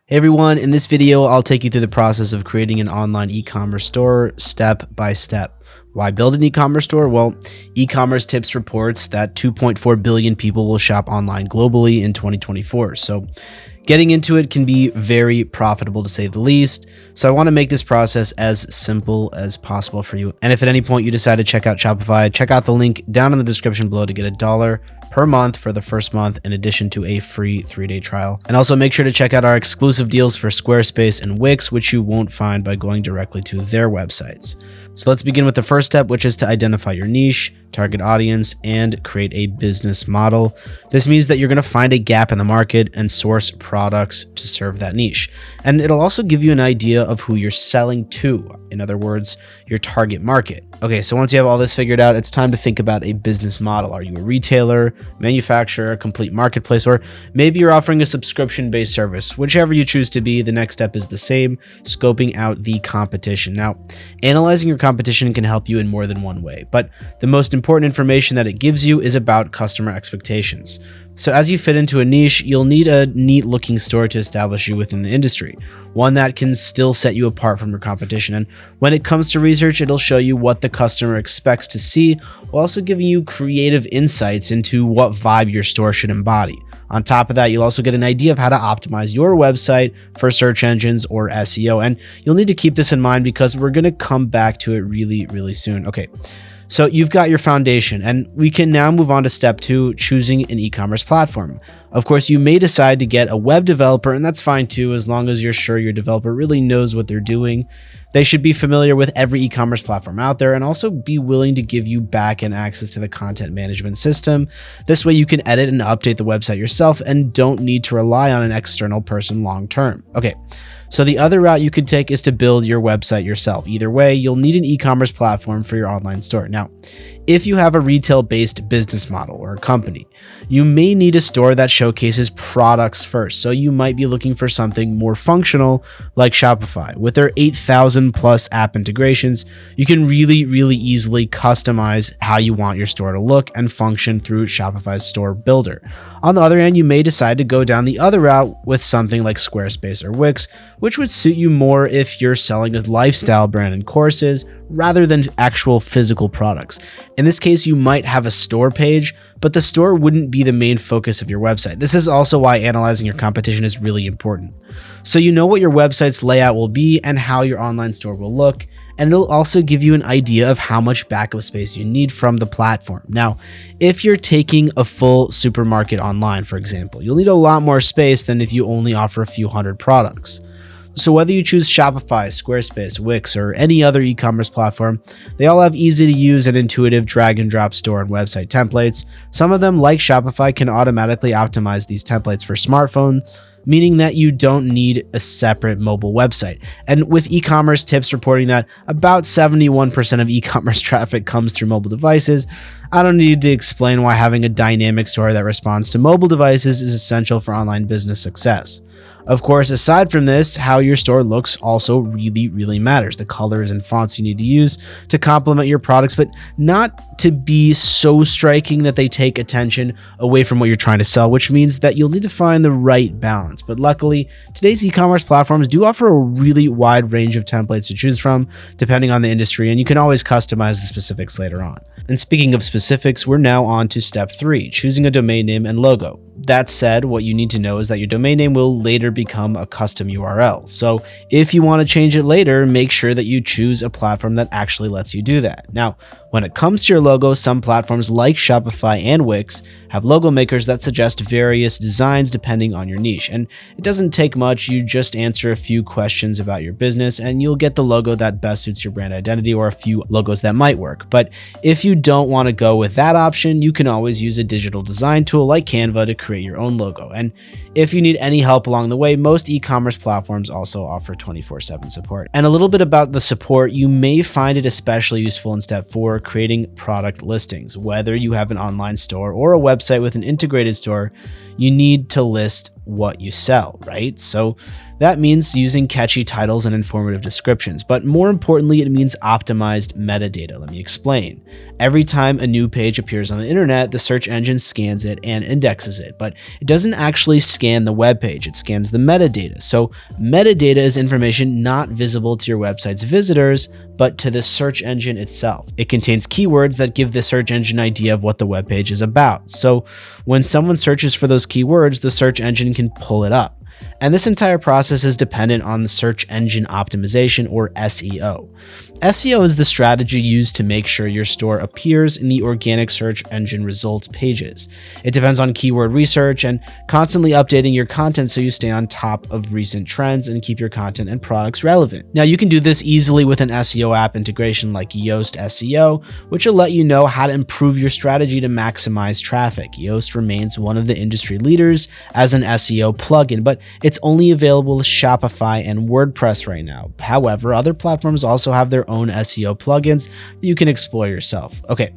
Hey everyone, in this video, I'll take you through the process of creating an online e-commerce store step by step. Why build an e-commerce store? Well, e-commerce tips reports that 2.4 billion people will shop online globally in 2024. So getting into it can be very profitable to say the least. So I want to make this process as simple as possible for you. And if at any point you decide to check out Shopify, check out the link down in the description below to get $1 per month for the first month, in addition to a free 3-day trial. And also make sure to check out our exclusive deals for Squarespace and Wix, which you won't find by going directly to their websites. So let's begin with the first step, which is to identify your niche, target audience, and create a business model. This means that you're going to find a gap in the market and source products to serve that niche. And it'll also give you an idea of who you're selling to. In other words, your target market. Okay, so once you have all this figured out, it's time to think about a business model. Are you a retailer, manufacturer, complete marketplace, or maybe you're offering a subscription-based service? Whichever you choose to be, the next step is the same, scoping out the competition. Now, analyzing your competition can help you in more than one way, but the most important information that it gives you is about customer expectations. So as you fit into a niche, you'll need a neat looking store to establish you within the industry, one that can still set you apart from your competition. And when it comes to research, it'll show you what the customer expects to see, while also giving you creative insights into what vibe your store should embody. On top of that, you'll also get an idea of how to optimize your website for search engines or SEO. And you'll need to keep this in mind because we're going to come back to it really soon. Okay. So you've got your foundation, and we can now move on to step 2, choosing an e-commerce platform. Of course, you may decide to get a web developer, and that's fine too, as long as you're sure your developer really knows what they're doing. They should be familiar with every e-commerce platform out there and also be willing to give you back-end access to the content management system. This way you can edit and update the website yourself and don't need to rely on an external person long-term. Okay. So the other route you could take is to build your website yourself. Either way, you'll need an e-commerce platform for your online store. Now, if you have a retail-based business model or a company, you may need a store that showcases products first. So you might be looking for something more functional like Shopify. With their 8,000 plus app integrations, you can really easily customize how you want your store to look and function through Shopify's store builder. On the other hand, you may decide to go down the other route with something like Squarespace or Wix, which would suit you more if you're selling a lifestyle brand and courses rather than actual physical products. In this case, you might have a store page, but the store wouldn't be the main focus of your website. This is also why analyzing your competition is really important. So you know what your website's layout will be and how your online store will look, and it'll also give you an idea of how much backup space you need from the platform. Now, if you're taking a full supermarket online, for example, you'll need a lot more space than if you only offer a few hundred products. So whether you choose Shopify, Squarespace, Wix, or any other e-commerce platform, they all have easy to use and intuitive drag and drop store and website templates. Some of them, like Shopify, can automatically optimize these templates for smartphones, meaning that you don't need a separate mobile website. And with e-commerce tips reporting that about 71% of e-commerce traffic comes through mobile devices, I don't need to explain why having a dynamic store that responds to mobile devices is essential for online business success. Of course, aside from this, how your store looks also really matters. The colors and fonts you need to use to complement your products, but not to be so striking that they take attention away from what you're trying to sell, which means that you'll need to find the right balance. But luckily, today's e-commerce platforms do offer a really wide range of templates to choose from, depending on the industry, and you can always customize the specifics later on. And speaking of specifics, we're now on to step 3, choosing a domain name and logo. That said, what you need to know is that your domain name will later become a custom URL. So if you want to change it later, make sure that you choose a platform that actually lets you do that. Now, when it comes to your logo, some platforms like Shopify and Wix have logo makers that suggest various designs depending on your niche. And it doesn't take much. You just answer a few questions about your business and you'll get the logo that best suits your brand identity, or a few logos that might work. But if you don't want to go with that option, you can always use a digital design tool like Canva to create your own logo. And if you need any help along the way, most e-commerce platforms also offer 24/7 support. And a little bit about the support, you may find it especially useful in step 4, creating product listings. Whether you have an online store or a website with an integrated store, you need to list what you sell, right? So that means using catchy titles and informative descriptions, but more importantly, it means optimized metadata. Let me explain. Every time a new page appears on the internet, the search engine scans it and indexes it, but it doesn't actually scan the web page, it scans the metadata. So metadata is information not visible to your website's visitors, but to the search engine itself. It contains keywords that give the search engine an idea of what the web page is about. So when someone searches for those keywords, the search engine can pull it up. And this entire process is dependent on the search engine optimization, or SEO. SEO is the strategy used to make sure your store appears in the organic search engine results pages. It depends on keyword research and constantly updating your content so you stay on top of recent trends and keep your content and products relevant. Now, you can do this easily with an SEO app integration like Yoast SEO, which will let you know how to improve your strategy to maximize traffic. Yoast remains one of the industry leaders as an SEO plugin, but it's only available with Shopify and WordPress right now. However, other platforms also have their own SEO plugins that you can explore yourself. Okay,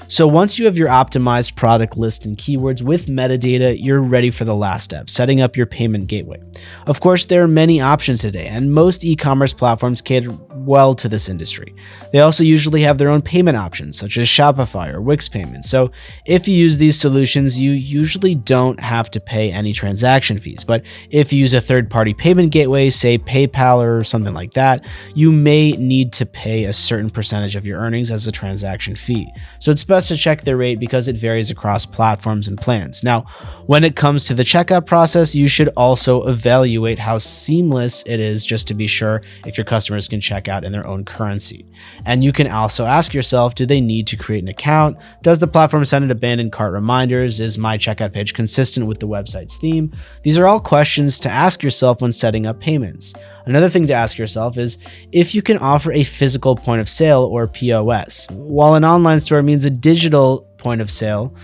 so once you have your optimized product list and keywords with metadata, you're ready for the last step, setting up your payment gateway. Of course, there are many options today, and most e-commerce platforms cater well to this industry. They also usually have their own payment options, such as Shopify or Wix payments. So if you use these solutions, you usually don't have to pay any transaction fees. But if you use a third-party payment gateway, say PayPal or something like that, you may need to pay a certain percentage of your earnings as a transaction fee. So it's best to check their rate because it varies across platforms and plans. Now, when it comes to the checkout process, you should also evaluate how seamless it is, just to be sure if your customers can check out in their own currency. And you can also ask yourself, do they need to create an account? Does the platform send an abandoned cart reminders? Is my checkout page consistent with the website's theme? These are all questions to ask yourself when setting up payments. Another thing to ask yourself is if you can offer a physical point of sale, or POS. While an online store means a digital point of sale,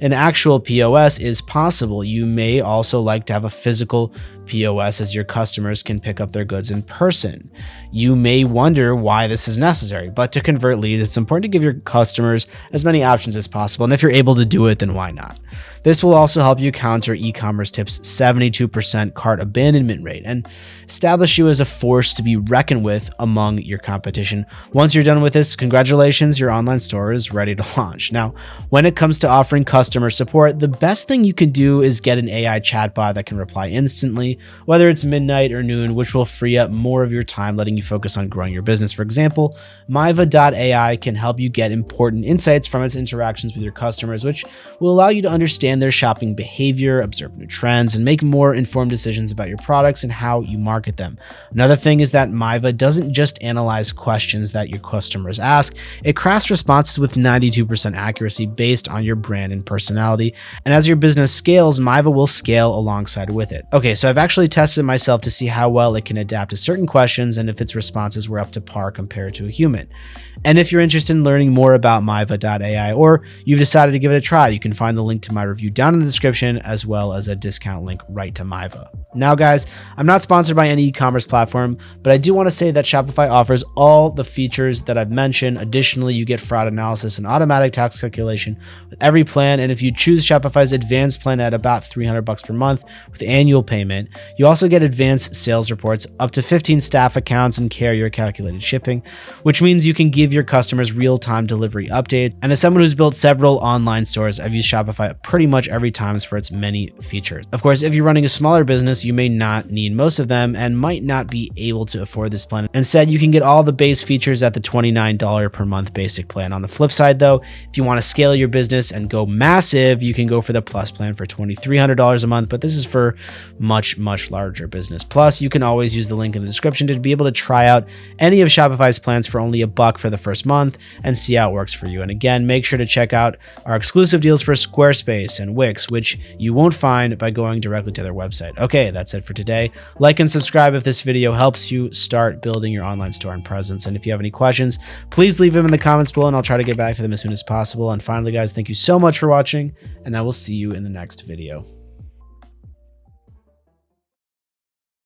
an actual POS is possible. You may also like to have a physical POS as your customers can pick up their goods in person. You may wonder why this is necessary, but to convert leads, it's important to give your customers as many options as possible. And if you're able to do it, then why not? This will also help you counter e-commerce tips' 72% cart abandonment rate and establish you as a force to be reckoned with among your competition. Once you're done with this, congratulations, your online store is ready to launch. Now, when it comes to offering customer support, the best thing you can do is get an AI chatbot that can reply instantly, whether it's midnight or noon, which will free up more of your time, letting you focus on growing your business. For example, Myva.ai can help you get important insights from its interactions with your customers, which will allow you to understand their shopping behavior, observe new trends, and make more informed decisions about your products and how you market them. Another thing is that Myva doesn't just analyze questions that your customers ask, it crafts responses with 92% accuracy based on your brand and personality. And as your business scales, Myva will scale alongside with it. Okay, so I've actually tested myself to see how well it can adapt to certain questions and if its responses were up to par compared to a human. And if you're interested in learning more about Myva.ai, or you've decided to give it a try, you can find the link to my review down in the description, as well as a discount link right to Myva. Now, guys, I'm not sponsored by any e-commerce platform, but I do want to say that Shopify offers all the features that I've mentioned. Additionally, you get fraud analysis and automatic tax calculation with every plan. And if you choose Shopify's advanced plan at about $300 per month with annual payment, you also get advanced sales reports, up to 15 staff accounts, and carrier calculated shipping, which means you can give your customers real-time delivery updates. And as someone who's built several online stores, I've used Shopify pretty much every time for its many features. Of course, if you're running a smaller business, you may not need most of them and might not be able to afford this plan. Instead, you can get all the base features at the $29 per month basic plan. On the flip side, though, if you want to scale your business and go massive, you can go for the Plus plan for $2,300 a month, but this is for much larger business. Plus, you can always use the link in the description to be able to try out any of Shopify's plans for only $1 for the first month and see how it works for you. And again, make sure to check out our exclusive deals for Squarespace and Wix, which you won't find by going directly to their website. Okay, that's it for today. Like and subscribe if this video helps you start building your online store and presence. And if you have any questions, please leave them in the comments below and I'll try to get back to them as soon as possible. And finally, guys, thank you so much for watching, and I will see you in the next video.